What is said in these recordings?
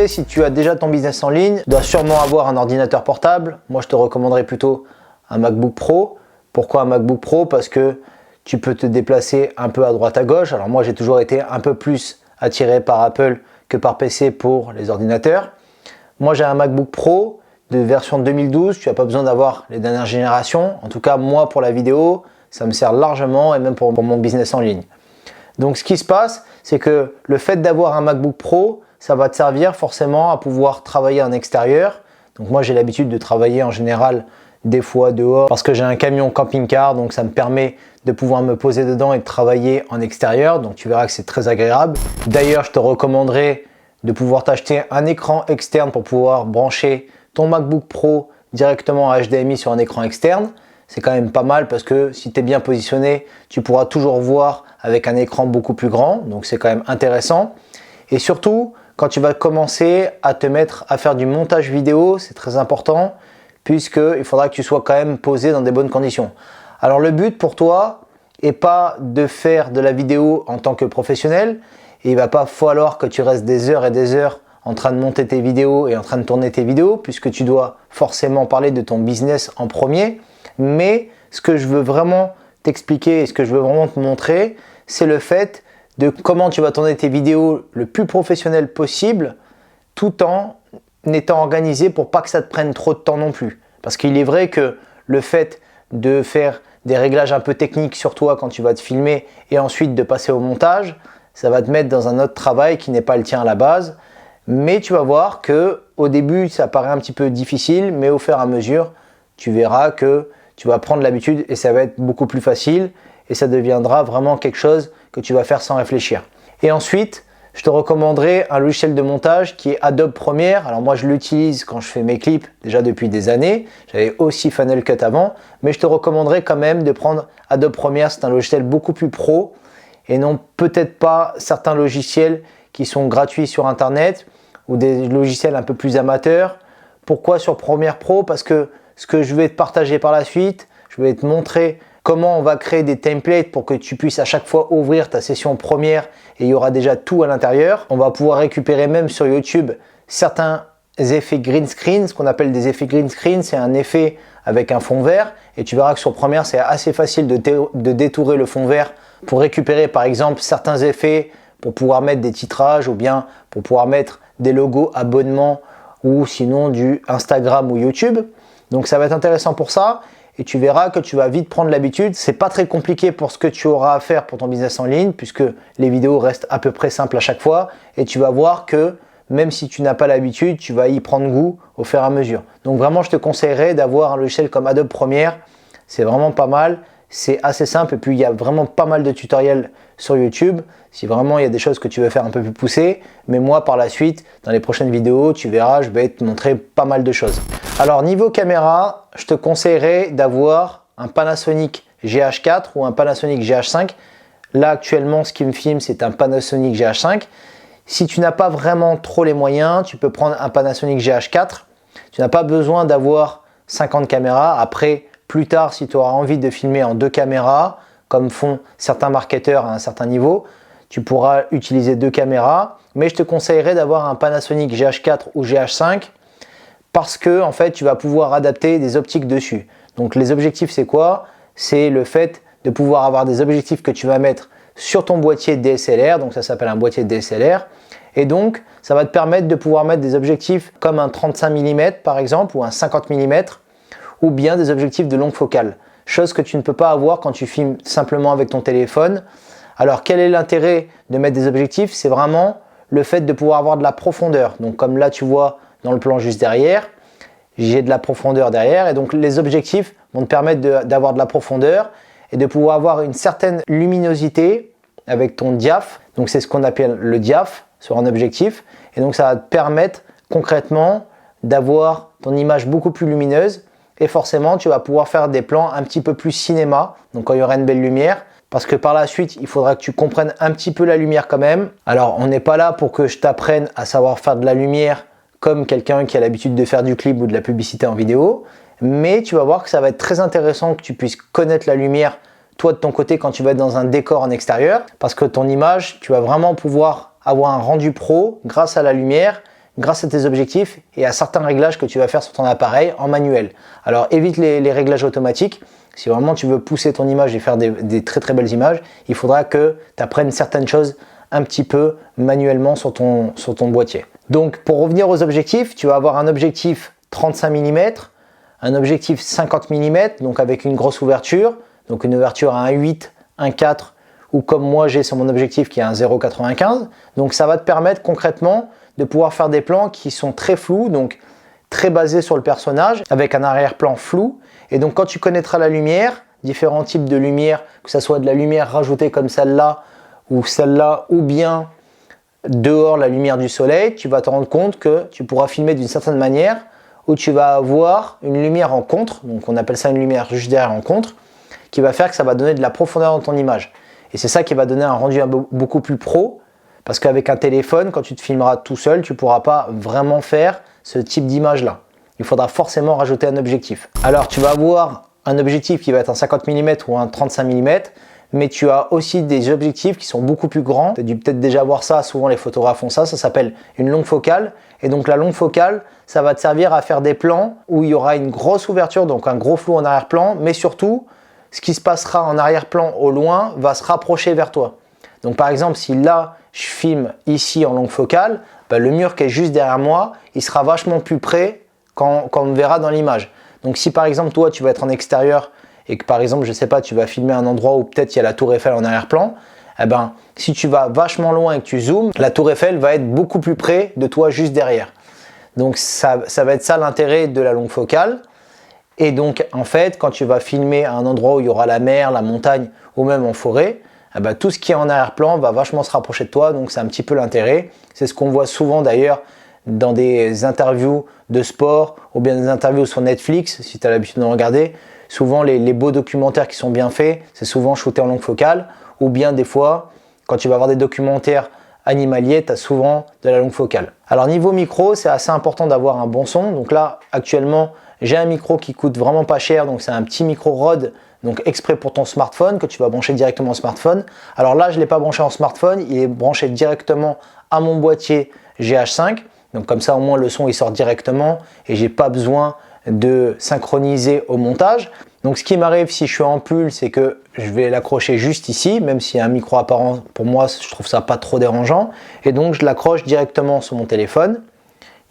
Et si tu as déjà ton business en ligne, tu dois sûrement avoir un ordinateur portable. Moi, je te recommanderais plutôt un MacBook Pro. Pourquoi un MacBook Pro? Parce que tu peux te déplacer un peu à droite à gauche. Alors moi, j'ai toujours été un peu plus attiré par Apple que par PC pour les ordinateurs. Moi, j'ai un MacBook Pro de version 2012. Tu n'as pas besoin d'avoir les dernières générations. En tout cas, moi, pour la vidéo, ça me sert largement et même pour mon business en ligne. Donc, ce qui se passe, c'est que le fait d'avoir un MacBook Pro, ça va te servir forcément à pouvoir travailler en extérieur. Donc, moi, j'ai l'habitude de travailler en général des fois dehors parce que j'ai un camion camping-car, donc ça me permet de pouvoir me poser dedans et de travailler en extérieur. Donc, tu verras que c'est très agréable. D'ailleurs, je te recommanderais de pouvoir t'acheter un écran externe pour pouvoir brancher ton MacBook Pro directement en HDMI sur un écran externe. C'est quand même pas mal parce que si tu es bien positionné, tu pourras toujours voir avec un écran beaucoup plus grand. Donc c'est quand même intéressant. Et surtout, quand tu vas commencer à te mettre à faire du montage vidéo, c'est très important puisqu'il faudra que tu sois quand même posé dans des bonnes conditions. Alors le but pour toi n'est pas de faire de la vidéo en tant que professionnel. Et il ne va pas falloir que tu restes des heures et des heures en train de monter tes vidéos et en train de tourner tes vidéos puisque tu dois forcément parler de ton business en premier. Mais ce que je veux vraiment t'expliquer et ce que je veux vraiment te montrer, c'est le fait de comment tu vas tourner tes vidéos le plus professionnel possible tout en étant organisé pour pas que ça te prenne trop de temps non plus. Parce qu'il est vrai que le fait de faire des réglages un peu techniques sur toi quand tu vas te filmer et ensuite de passer au montage, ça va te mettre dans un autre travail qui n'est pas le tien à la base. Mais tu vas voir que au début, ça paraît un petit peu difficile, mais au fur et à mesure, tu verras que tu vas prendre l'habitude et ça va être beaucoup plus facile et ça deviendra vraiment quelque chose que tu vas faire sans réfléchir. Et ensuite, je te recommanderais un logiciel de montage qui est Adobe Premiere. Alors moi, je l'utilise quand je fais mes clips déjà depuis des années. J'avais aussi Final Cut avant, mais je te recommanderais quand même de prendre Adobe Premiere. C'est un logiciel beaucoup plus pro et non peut-être pas certains logiciels qui sont gratuits sur Internet ou des logiciels un peu plus amateurs. Pourquoi sur Premiere Pro? Parce que ce que je vais te partager par la suite, je vais te montrer comment on va créer des templates pour que tu puisses à chaque fois ouvrir ta session Premiere et il y aura déjà tout à l'intérieur. On va pouvoir récupérer même sur YouTube certains effets green screen. Ce qu'on appelle des effets green screen, c'est un effet avec un fond vert et tu verras que sur Premiere, c'est assez facile de détourer le fond vert pour récupérer par exemple certains effets pour pouvoir mettre des titrages ou bien pour pouvoir mettre des logos abonnements ou sinon du Instagram ou YouTube. Donc ça va être intéressant pour ça et tu verras que tu vas vite prendre l'habitude. C'est pas très compliqué pour ce que tu auras à faire pour ton business en ligne puisque les vidéos restent à peu près simples à chaque fois et tu vas voir que même si tu n'as pas l'habitude, tu vas y prendre goût au fur et à mesure. Donc vraiment, je te conseillerais d'avoir un logiciel comme Adobe Premiere. C'est vraiment pas mal. C'est assez simple et puis il y a vraiment pas mal de tutoriels sur YouTube si vraiment il y a des choses que tu veux faire un peu plus poussées. Mais moi par la suite, dans les prochaines vidéos, tu verras, je vais te montrer pas mal de choses. Alors niveau caméra, je te conseillerais d'avoir un Panasonic GH4 ou un Panasonic GH5. Là actuellement, ce qui me filme, c'est un Panasonic GH5. Si tu n'as pas vraiment trop les moyens, tu peux prendre un Panasonic GH4. Tu n'as pas besoin d'avoir 50 caméras. Après, plus tard, si tu auras envie de filmer en 2 caméras, comme font certains marketeurs à un certain niveau, tu pourras utiliser 2 caméras. Mais je te conseillerais d'avoir un Panasonic GH4 ou GH5 parce que en fait, tu vas pouvoir adapter des optiques dessus. Donc les objectifs, c'est quoi? C'est le fait de pouvoir avoir des objectifs que tu vas mettre sur ton boîtier DSLR. Donc ça s'appelle un boîtier DSLR. Et donc, ça va te permettre de pouvoir mettre des objectifs comme un 35 mm par exemple ou un 50 mm ou bien des objectifs de longue focale, chose que tu ne peux pas avoir quand tu filmes simplement avec ton téléphone. Alors quel est l'intérêt de mettre des objectifs? C'est vraiment le fait de pouvoir avoir de la profondeur. Donc comme là tu vois dans le plan juste derrière, j'ai de la profondeur derrière et donc les objectifs vont te permettre d'avoir de la profondeur et de pouvoir avoir une certaine luminosité avec ton diaph. Donc c'est ce qu'on appelle le diaph sur un objectif et donc ça va te permettre concrètement d'avoir ton image beaucoup plus lumineuse. Et forcément, tu vas pouvoir faire des plans un petit peu plus cinéma, donc quand il y aura une belle lumière, parce que par la suite, il faudra que tu comprennes un petit peu la lumière quand même. Alors, on n'est pas là pour que je t'apprenne à savoir faire de la lumière comme quelqu'un qui a l'habitude de faire du clip ou de la publicité en vidéo, mais tu vas voir que ça va être très intéressant que tu puisses connaître la lumière, toi de ton côté, quand tu vas être dans un décor en extérieur, parce que ton image, tu vas vraiment pouvoir avoir un rendu pro grâce à la lumière, grâce à tes objectifs et à certains réglages que tu vas faire sur ton appareil en manuel. Alors évite les réglages automatiques. Si vraiment tu veux pousser ton image et faire des très très belles images, il faudra que tu apprennes certaines choses un petit peu manuellement sur ton boîtier. Donc pour revenir aux objectifs, tu vas avoir un objectif 35 mm, un objectif 50 mm, donc avec une grosse ouverture, donc une ouverture à 1.8, 1.4 ou comme moi j'ai sur mon objectif qui est un 0.95. Donc ça va te permettre concrètement de pouvoir faire des plans qui sont très flous, donc très basés sur le personnage, avec un arrière-plan flou. Et donc quand tu connaîtras la lumière, différents types de lumière, que ce soit de la lumière rajoutée comme celle-là, ou bien dehors la lumière du soleil, tu vas te rendre compte que tu pourras filmer d'une certaine manière où tu vas avoir une lumière en contre, donc on appelle ça une lumière juste derrière en contre, qui va faire que ça va donner de la profondeur dans ton image. Et c'est ça qui va donner un rendu beaucoup plus pro, parce qu'avec un téléphone, quand tu te filmeras tout seul, tu ne pourras pas vraiment faire ce type d'image-là. Il faudra forcément rajouter un objectif. Alors tu vas avoir un objectif qui va être un 50 mm ou un 35 mm, mais tu as aussi des objectifs qui sont beaucoup plus grands. Tu as dû peut-être déjà voir ça, souvent les photographes font ça, ça s'appelle une longue focale. Et donc la longue focale, ça va te servir à faire des plans où il y aura une grosse ouverture, donc un gros flou en arrière-plan, mais surtout, ce qui se passera en arrière-plan au loin va se rapprocher vers toi. Donc par exemple, si là, je filme ici en longue focale, le mur qui est juste derrière moi, il sera vachement plus près quand on me verra dans l'image. Donc si par exemple, toi, tu vas être en extérieur et que par exemple, je sais pas, tu vas filmer un endroit où peut-être il y a la tour Eiffel en arrière-plan, eh ben, si tu vas vachement loin et que tu zoomes, la tour Eiffel va être beaucoup plus près de toi juste derrière. Donc ça va être ça l'intérêt de la longue focale. Et donc en fait, quand tu vas filmer à un endroit où il y aura la mer, la montagne ou même en forêt, eh ben, tout ce qui est en arrière-plan va vachement se rapprocher de toi, donc c'est un petit peu l'intérêt. C'est ce qu'on voit souvent d'ailleurs dans des interviews de sport ou bien des interviews sur Netflix, si tu as l'habitude de regarder. Souvent les beaux documentaires qui sont bien faits, c'est souvent shooté en longue focale, ou bien des fois, quand tu vas avoir des documentaires animaliers, tu as souvent de la longue focale. Alors niveau micro, c'est assez important d'avoir un bon son. Donc là, actuellement, j'ai un micro qui coûte vraiment pas cher, donc c'est un petit micro Rode, donc exprès pour ton smartphone, que tu vas brancher directement au smartphone. Alors là, je ne l'ai pas branché en smartphone, il est branché directement à mon boîtier GH5. Donc comme ça, au moins, le son il sort directement et j'ai pas besoin de synchroniser au montage. Donc ce qui m'arrive si je suis en pull, c'est que je vais l'accrocher juste ici, même s'il y a un micro apparent, pour moi, je trouve ça pas trop dérangeant. Et donc je l'accroche directement sur mon téléphone,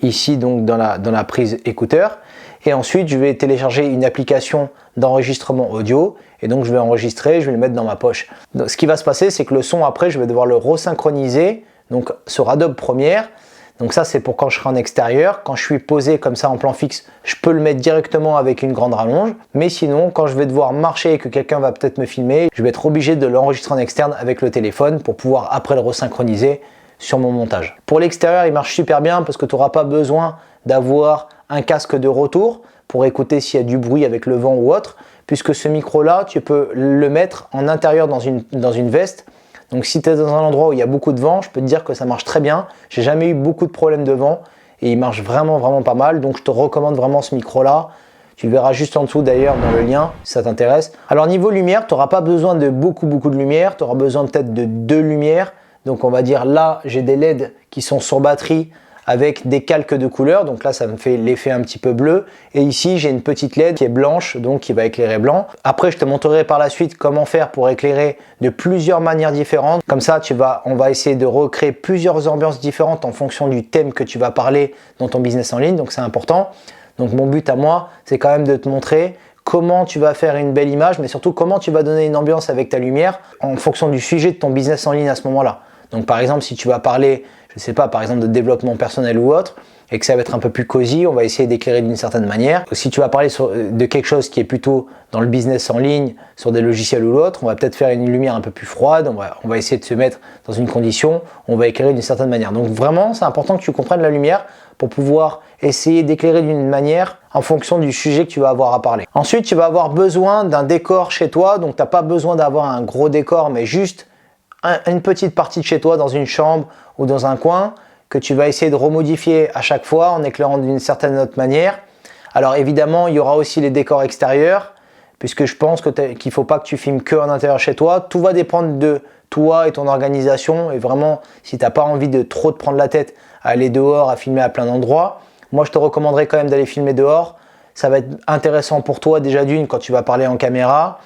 ici donc dans la prise écouteur. Et ensuite, je vais télécharger une application d'enregistrement audio et donc je vais enregistrer, je vais le mettre dans ma poche. Donc, ce qui va se passer, c'est que le son après, je vais devoir le resynchroniser donc sur Adobe Premiere. Donc ça, c'est pour quand je serai en extérieur. Quand je suis posé comme ça en plan fixe, je peux le mettre directement avec une grande rallonge. Mais sinon, quand je vais devoir marcher et que quelqu'un va peut-être me filmer, je vais être obligé de l'enregistrer en externe avec le téléphone pour pouvoir après le resynchroniser sur mon montage. Pour l'extérieur, il marche super bien parce que tu n'auras pas besoin d'avoir un casque de retour pour écouter s'il y a du bruit avec le vent ou autre, puisque ce micro-là, tu peux le mettre en intérieur dans une veste. Donc si tu es dans un endroit où il y a beaucoup de vent, je peux te dire que ça marche très bien. J'ai jamais eu beaucoup de problèmes de vent et il marche vraiment pas mal. Donc je te recommande vraiment ce micro-là. Tu le verras juste en dessous d'ailleurs dans le lien si ça t'intéresse. Alors niveau lumière, tu n'auras pas besoin de beaucoup de lumière. Tu auras besoin peut-être de 2 lumières. Donc on va dire là, j'ai des LED qui sont sur batterie avec des calques de couleurs, donc là ça me fait l'effet un petit peu bleu, et ici j'ai une petite LED qui est blanche, donc qui va éclairer blanc. Après je te montrerai par la suite comment faire pour éclairer de plusieurs manières différentes, comme ça on va essayer de recréer plusieurs ambiances différentes en fonction du thème que tu vas parler dans ton business en ligne, donc c'est important. Donc mon but à moi, c'est quand même de te montrer comment tu vas faire une belle image, mais surtout comment tu vas donner une ambiance avec ta lumière en fonction du sujet de ton business en ligne à ce moment-là. Donc par exemple, si tu vas parler, je sais pas, par exemple de développement personnel ou autre, et que ça va être un peu plus cosy, on va essayer d'éclairer d'une certaine manière. Si tu vas parler de quelque chose qui est plutôt dans le business en ligne, sur des logiciels ou l'autre, on va peut-être faire une lumière un peu plus froide, on va essayer de se mettre dans une condition, on va éclairer d'une certaine manière. Donc vraiment, c'est important que tu comprennes la lumière pour pouvoir essayer d'éclairer d'une manière en fonction du sujet que tu vas avoir à parler. Ensuite, tu vas avoir besoin d'un décor chez toi, donc tu n'as pas besoin d'avoir un gros décor, mais juste une petite partie de chez toi dans une chambre ou dans un coin que tu vas essayer de remodifier à chaque fois en éclairant d'une certaine autre manière. Alors évidemment, il y aura aussi les décors extérieurs puisque je pense qu'il ne faut pas que tu filmes que en intérieur chez toi. Tout va dépendre de toi et ton organisation et vraiment, si tu n'as pas envie de trop te prendre la tête à aller dehors, à filmer à plein d'endroits. Moi, je te recommanderais quand même d'aller filmer dehors. Ça va être intéressant pour toi déjà d'une quand tu vas parler en caméra.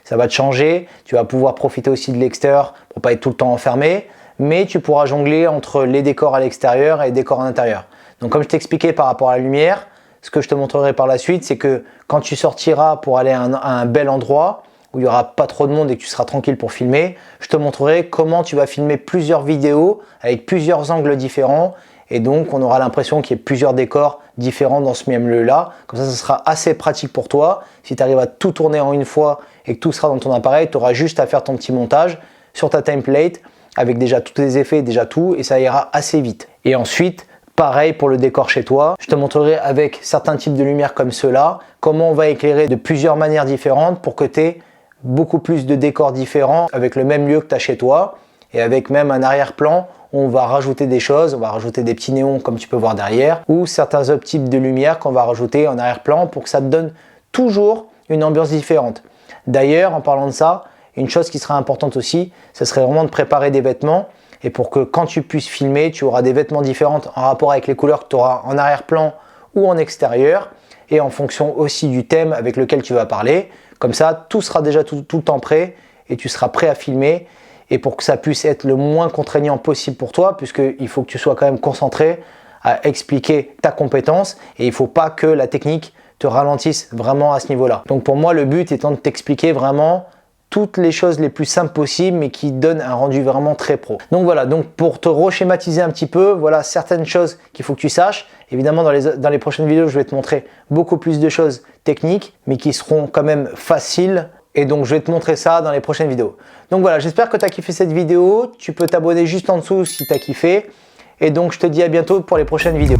Ça va te changer. Tu vas pouvoir profiter aussi de l'extérieur pour pas être tout le temps enfermé. Mais tu pourras jongler entre les décors à l'extérieur et les décors à l'intérieur. Donc comme je t'expliquais par rapport à la lumière, ce que je te montrerai par la suite, c'est que quand tu sortiras pour aller à un bel endroit où il n'y aura pas trop de monde et que tu seras tranquille pour filmer, je te montrerai comment tu vas filmer plusieurs vidéos avec plusieurs angles différents et donc on aura l'impression qu'il y a plusieurs décors différents dans ce même lieu-là. Comme ça sera assez pratique pour toi. Si tu arrives à tout tourner en une fois et que tout sera dans ton appareil, tu auras juste à faire ton petit montage sur ta template avec déjà tous tes effets, déjà tout, et ça ira assez vite. Et ensuite, pareil pour le décor chez toi, je te montrerai avec certains types de lumière comme ceux-là, comment on va éclairer de plusieurs manières différentes pour que tu aies beaucoup plus de décors différents avec le même lieu que tu as chez toi et avec même un arrière-plan où on va rajouter des choses, on va rajouter des petits néons comme tu peux voir derrière ou certains autres types de lumière qu'on va rajouter en arrière-plan pour que ça te donne toujours une ambiance différente. D'ailleurs, en parlant de ça, une chose qui sera importante aussi, ce serait vraiment de préparer des vêtements et pour que quand tu puisses filmer, tu auras des vêtements différents en rapport avec les couleurs que tu auras en arrière-plan ou en extérieur et en fonction aussi du thème avec lequel tu vas parler. Comme ça, tout sera déjà tout le temps prêt et tu seras prêt à filmer et pour que ça puisse être le moins contraignant possible pour toi puisqu'il faut que tu sois quand même concentré à expliquer ta compétence et il ne faut pas que la technique te ralentisse vraiment à ce niveau-là. Donc pour moi, le but étant de t'expliquer vraiment toutes les choses les plus simples possibles mais qui donnent un rendu vraiment très pro. Donc voilà, donc pour te reschématiser un petit peu, voilà certaines choses qu'il faut que tu saches. Évidemment dans les prochaines vidéos je vais te montrer beaucoup plus de choses techniques mais qui seront quand même faciles et donc je vais te montrer ça dans les prochaines vidéos. Donc voilà, j'espère que tu as kiffé cette vidéo, tu peux t'abonner juste en dessous si tu as kiffé et donc je te dis à bientôt pour les prochaines vidéos.